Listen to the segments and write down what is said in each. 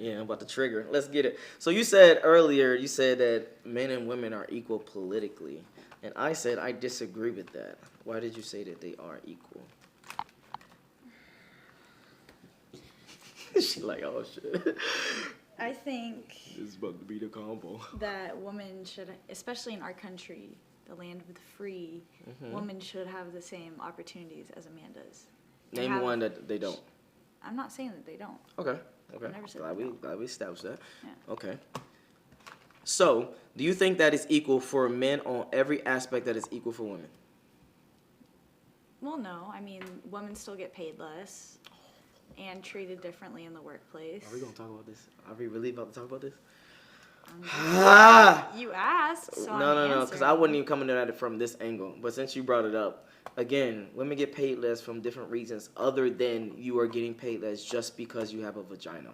Yeah, I'm about to trigger. Let's get it. So you said earlier, that men and women are equal politically. And I said I disagree with that. Why did you say that they are equal? She like, oh shit. I think This is about to be the combo. that women should, especially in our country, the land of the free, women should have the same opportunities as a man does. Name one that they don't. I'm not saying that they don't. Okay. I never said Glad we established that. Yeah. Okay. So, do you think that is equal for men on every aspect that is equal for women? Well, no. I mean, women still get paid less and treated differently in the workplace. Are we gonna talk about this? Are we really about to talk about this? You asked, so No, because I wasn't even coming at it from this angle. But since you brought it up, again, women get paid less from different reasons other than you are getting paid less just because you have a vagina.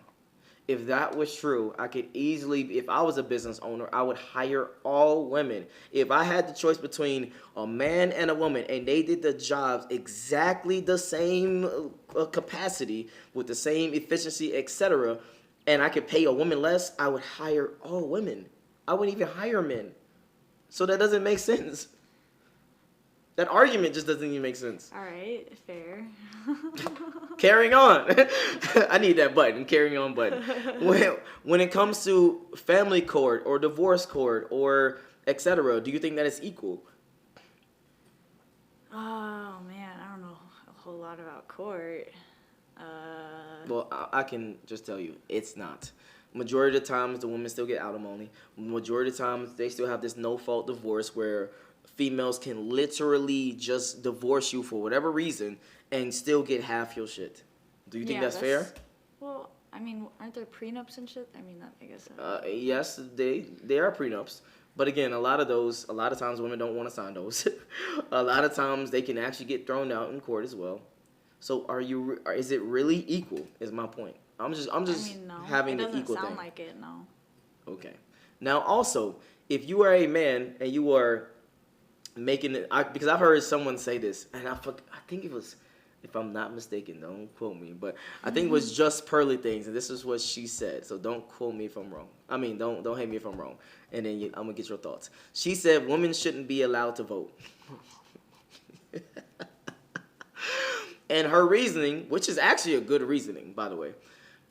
If that was true, I could easily, if I was a business owner, I would hire all women. If I had the choice between a man and a woman and they did the jobs exactly the same capacity with the same efficiency, etc., and I could pay a woman less, I would hire all women. I wouldn't even hire men. So that doesn't make sense. That argument just doesn't even make sense. All right, fair. Carrying on. I need that button, carrying on button. When it comes to family court or divorce court or etc., do you think that it's equal? Oh, man, I don't know a whole lot about court. Well, I can just tell you, it's not. Majority of the times, the women still get alimony. Majority of the times, they still have this no-fault divorce where females can literally just divorce you for whatever reason and still get half your shit. Do you think that's fair? Well, I mean, aren't there prenups and shit? I mean, I guess. Yes, they are prenups. But again, a lot of times women don't want to sign those. A lot of times they can actually get thrown out in court as well. So is it really equal? Is my point. I'm just I mean, no. having the equal thing. It doesn't sound like it, no. Okay. Now also, if you are a man and you are making it, because I've heard someone say this, and I think it was, if I'm not mistaken, don't quote me, but I think it was Just Pearly Things, and this is what she said. So don't quote me if I'm wrong. I mean, don't hate me if I'm wrong, and then I'm gonna get your thoughts. She said women shouldn't be allowed to vote. And her reasoning, which is actually a good reasoning, by the way,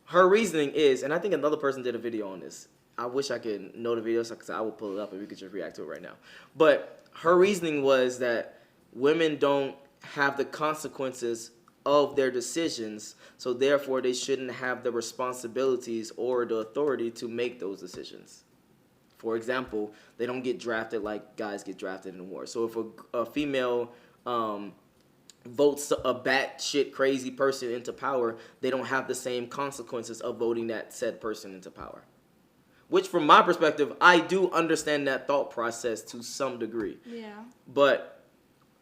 her reasoning is, and I think another person did a video on this. I wish I could know the video, because I will pull it up and we could just react to it right now. But her reasoning was that women don't have the consequences of their decisions, so therefore they shouldn't have the responsibilities or the authority to make those decisions. For example, they don't get drafted like guys get drafted in war. So if a female votes a batshit crazy person into power, they don't have the same consequences of voting that said person into power. Which, from my perspective, I do understand that thought process to some degree. Yeah. But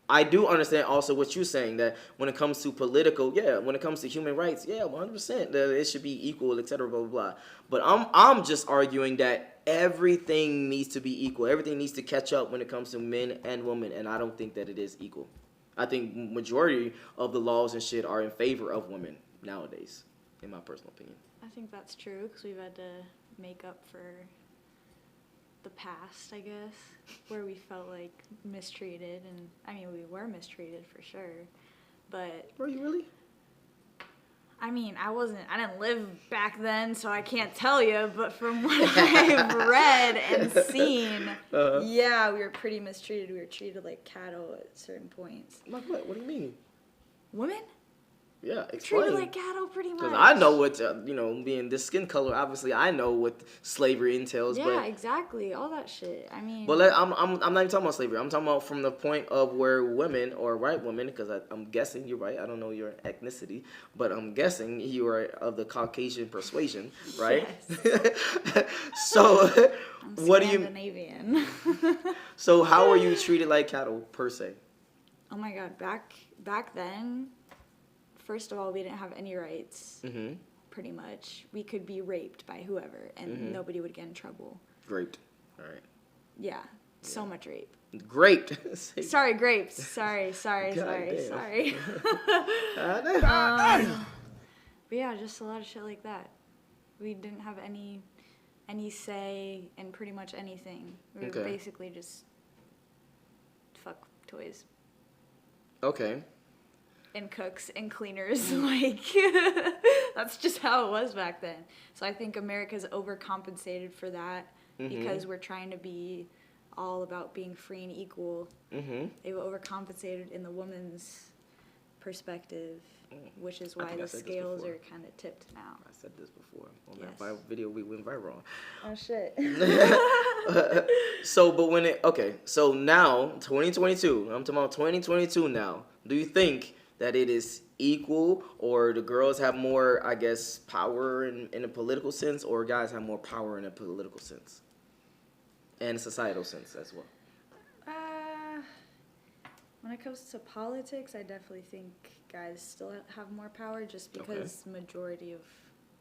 I do understand also what you're saying, that when it comes to political, when it comes to human rights, 100%, that it should be equal, etc., blah, blah, blah. But I'm just arguing that everything needs to be equal. Everything needs to catch up when it comes to men and women, and I don't think that it is equal. I think majority of the laws and shit are in favor of women nowadays, in my personal opinion. I think that's true, because we've had to make up for the past, I guess, where we felt like mistreated, and I mean, we were mistreated for sure, but Were you really? I mean, I didn't live back then, so I can't tell you, but from what I've read and seen, yeah, we were pretty mistreated. We were treated like cattle at certain points. Like what? What do you mean? Women? Yeah, explain. Treated like cattle, pretty much. Because I know what, being this skin color, obviously I know what slavery entails. Yeah, but, exactly. All that shit. I mean. But I'm not even talking about slavery. I'm talking about from the point of where women, or white women, because I'm guessing you're right. I don't know your ethnicity, but I'm guessing you are of the Caucasian persuasion, right? Yes. So, I'm what do you? Scandinavian. So how are you treated like cattle per se? Oh my God, back then. First of all, we didn't have any rights, pretty much. We could be raped by whoever, and nobody would get in trouble. Raped. All right. Yeah, so much rape. Graped. Sorry, grapes. Sorry. But yeah, just a lot of shit like that. We didn't have any say in pretty much anything. We were Okay. basically just fuck toys. Okay. And cooks and cleaners. Like, that's just how it was back then. So I think America's overcompensated for that because we're trying to be all about being free and equal. They've overcompensated in the woman's perspective, which is why the scales are kind of tipped now. I said this before on that viral video we went viral on. Oh shit. So, but when so now 2022, I'm talking about 2022 now. Do you think that it is equal, or the girls have more, I guess, power in a political sense, or guys have more power in a political sense and a societal sense as well? When it comes to politics, I definitely think guys still have more power just because majority of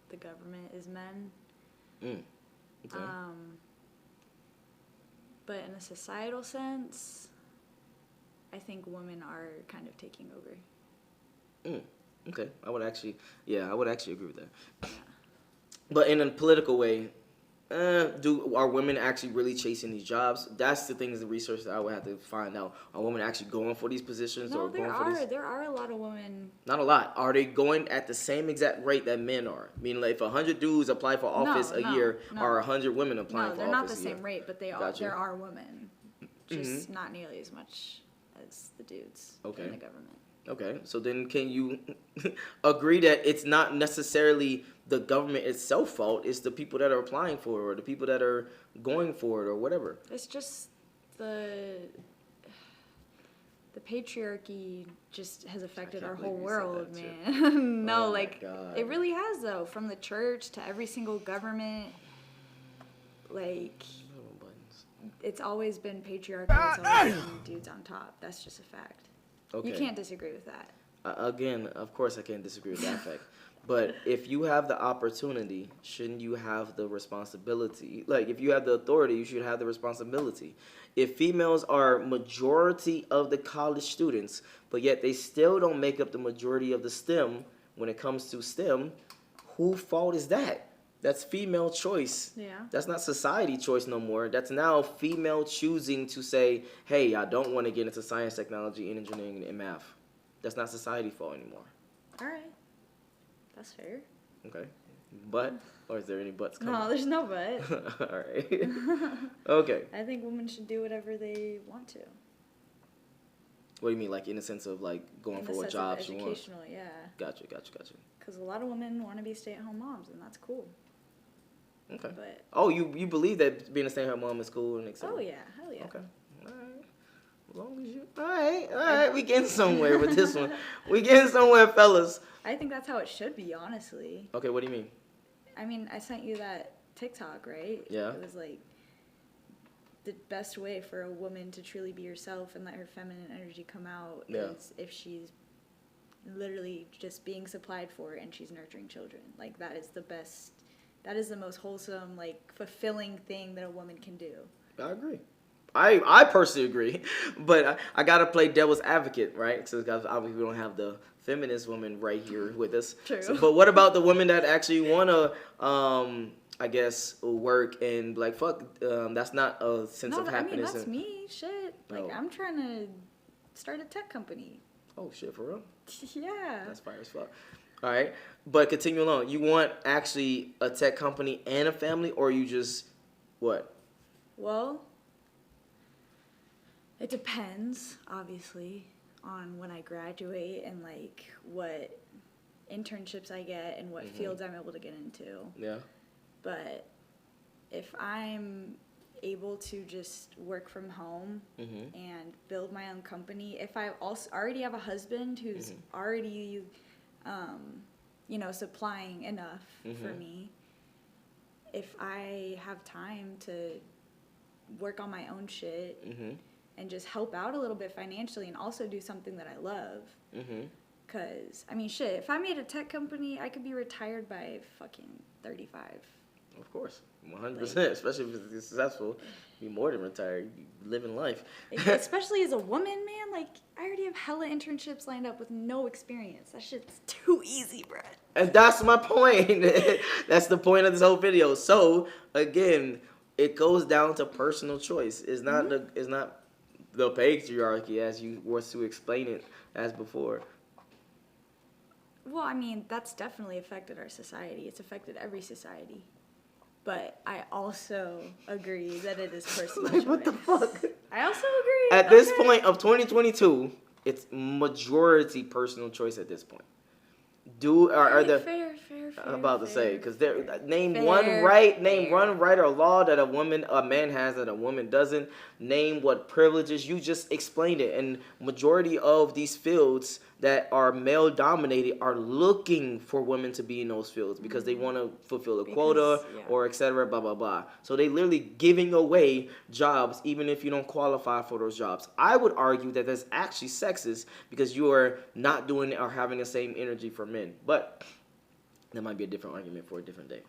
the government is men. Okay. But in a societal sense, I think women are kind of taking over. Okay. I would actually agree with that. Yeah. But in a political way, are women actually really chasing these jobs? That's the things, the research that I would have to find out. Are women actually going for these positions? No, or there going for these? There are a lot of women. Not a lot. Are they going at the same exact rate that men are? Meaning, like, if 100 dudes apply for office a year, are 100 women applying for office a year? No, they're not the same rate, but there are women. Just not nearly as much as the dudes in the government. Okay, so then can you agree that it's not necessarily the government itself fault, it's the people that are applying for it, or the people that are going for it, or whatever? It's just the patriarchy just has affected our whole world, man. No, it really has, though. From the church to every single government, like, it's always been patriarchal. It's always been dudes on top. That's just a fact. Okay. You can't disagree with that. Again, of course I can't disagree with that fact. But if you have the opportunity, shouldn't you have the responsibility? Like, if you have the authority, you should have the responsibility. If females are majority of the college students, but yet they still don't make up the majority of the STEM, when it comes to STEM, whose fault is that? That's female choice. Yeah. That's not society choice no more. That's now female choosing to say, hey, I don't want to get into science, technology, engineering, and math. That's not society's fault anymore. All right. That's fair. Okay. But, or is there any buts coming? No, there's no but. All right. Okay. I think women should do whatever they want to. What do you mean, like in the sense of like going for what jobs you want? Educational, yeah. Gotcha. Because a lot of women want to be stay-at-home moms, and that's cool. Okay. But you believe that being a stay-at-home mom is cool and etc. Oh yeah, hell yeah. Okay. All right. As long as you. All right. We getting somewhere with this one. We getting somewhere, fellas. I think that's how it should be, honestly. Okay. What do you mean? I mean, I sent you that TikTok, right? Yeah. It was like the best way for a woman to truly be herself and let her feminine energy come out is if she's literally just being supplied for and she's nurturing children. Like, that is the best. That is the most wholesome, like, fulfilling thing that a woman can do. I agree. I personally agree, but I gotta play devil's advocate, right? So obviously we don't have the feminist woman right here with us. True. So, but what about the women that actually wanna, I guess, work and like fuck? That's not a sense of happiness. I mean, that's me. Shit. Like, I'm trying to start a tech company. Oh shit, for real? Yeah. That's fire as fuck. All right, but continue along. You want actually a tech company and a family, or you just what? Well, it depends, obviously, on when I graduate and like what internships I get and what fields I'm able to get into. Yeah. But if I'm able to just work from home and build my own company, if I also already have a husband who's already supplying enough for me, if I have time to work on my own shit and just help out a little bit financially and also do something that I love. Because, I mean, shit, if I made a tech company, I could be retired by fucking 35. Of course, 100%. Especially if it's successful, be more than retired. You living life. Especially as a woman, man. Like, I already have hella internships lined up with no experience. That shit's too easy, bruh. And that's my point. That's the point of this whole video. So again, it goes down to personal choice. It's not the patriarchy as you were to explain it as before. Well, I mean, that's definitely affected our society. It's affected every society. But I also agree that it is personal choice. What the fuck? I also agree. At this point of 2022, it's majority personal choice at this point. Fair, I'm about to say, because name Fair, one right or law that a man has that a woman doesn't. Name what privileges. You just explained it. And majority of these fields that are male dominated are looking for women to be in those fields because they want to fulfill a quota or etc. Blah blah blah. So they literally giving away jobs even if you don't qualify for those jobs. I would argue that that's actually sexist because you are not doing it or having the same energy for men. But that might be a different argument for a different day.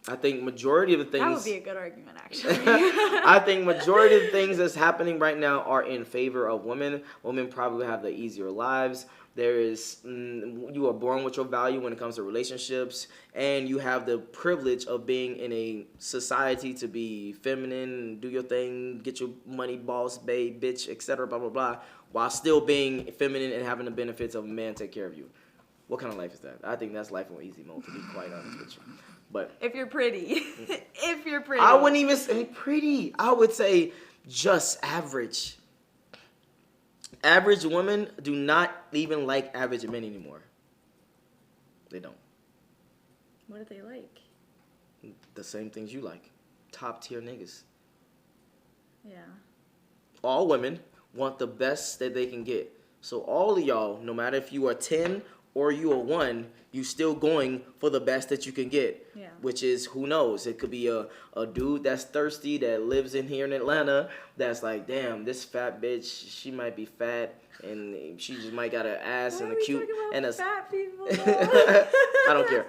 I think majority of the things... That would be a good argument, actually. I think majority of the things that's happening right now are in favor of women. Women probably have the easier lives. You are born with your value when it comes to relationships, and you have the privilege of being in a society to be feminine, do your thing, get your money, boss, babe, bitch, etc., blah, blah, blah, while still being feminine and having the benefits of a man take care of you. What kind of life is that? I think that's life on easy mode, to be quite honest with you. But if you're pretty. If you're pretty. I wouldn't even say pretty. I would say just average. Average women do not even like average men anymore. They don't. What do they like? The same things you like. Top tier niggas. Yeah. All women want the best that they can get. So all of y'all, no matter if you are 10 or you are 1, you still going for the best that you can get. Yeah. Which is, who knows? It could be a dude that's thirsty that lives in here in Atlanta that's like, damn, this fat bitch, she might be fat and she just might got an ass and a cute and a fat people. I don't care.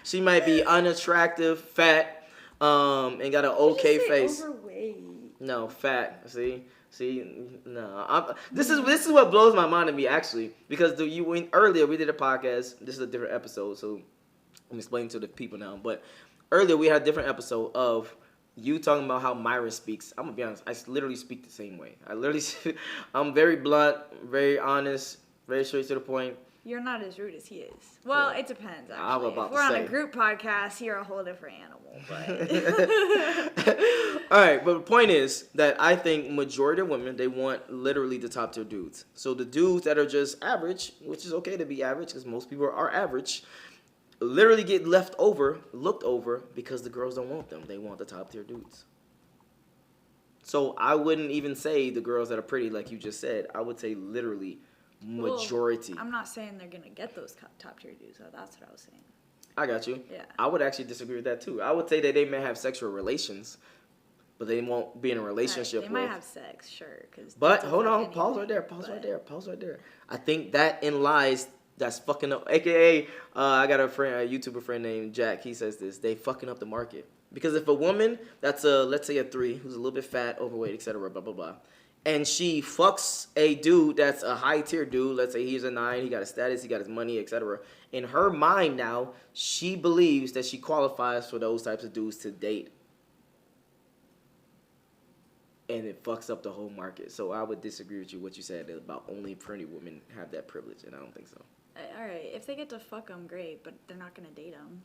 She might be unattractive, fat, and got an okay face. Overweight. No, fat. See, no. This is what blows my mind to me actually, because earlier we did a podcast. This is a different episode, so I'm explaining to the people now. But earlier we had a different episode of you talking about how Myron speaks. I'm gonna be honest. I literally speak the same way. I'm very blunt, very honest, very straight to the point. You're not as rude as he is. Well, it depends, actually. I'm about if we're on a group podcast, you're a whole different animal. But all right, but the point is that I think majority of women, they want literally the top tier dudes. So the dudes that are just average, which is okay to be average because most people are average, literally get looked over because the girls don't want them. They want the top tier dudes. So I wouldn't even say the girls that are pretty, like you just said. I would say literally majority. Well, I'm not saying they're going to get those top tier dudes. So that's what I was saying. I got you. Yeah. I would actually disagree with that too. I would say that they may have sexual relations, but they won't be in a relationship with. They might have sex, sure. But hold on. Pause right there. I think that in lies that's fucking up. AKA, I got a YouTuber friend named Jack. He says this. They fucking up the market. Because if a woman that's let's say a 3, who's a little bit fat, overweight, etc., blah, blah, blah, and she fucks a dude that's a high tier dude, let's say he's a 9, he got his status, he got his money, etc. In her mind now, she believes that she qualifies for those types of dudes to date. And it fucks up the whole market. So I would disagree with you what you said about only pretty women have that privilege, and I don't think so. All right, if they get to fuck them, great, but they're not going to date them.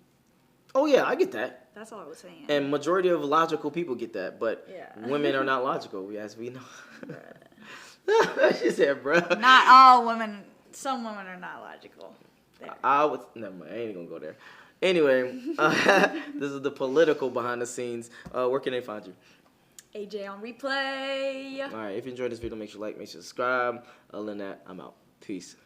Oh, yeah, I get that. That's all I was saying. And majority of logical people get that, but women are not logical, as we know. She said, bro. Not all women. Some women are not logical. Never mind, I ain't gonna go there. Anyway, this is the political behind the scenes. Where can they find you? AJ on replay. All right, if you enjoyed this video, make sure you like, make sure you subscribe. Other than that, I'm out. Peace.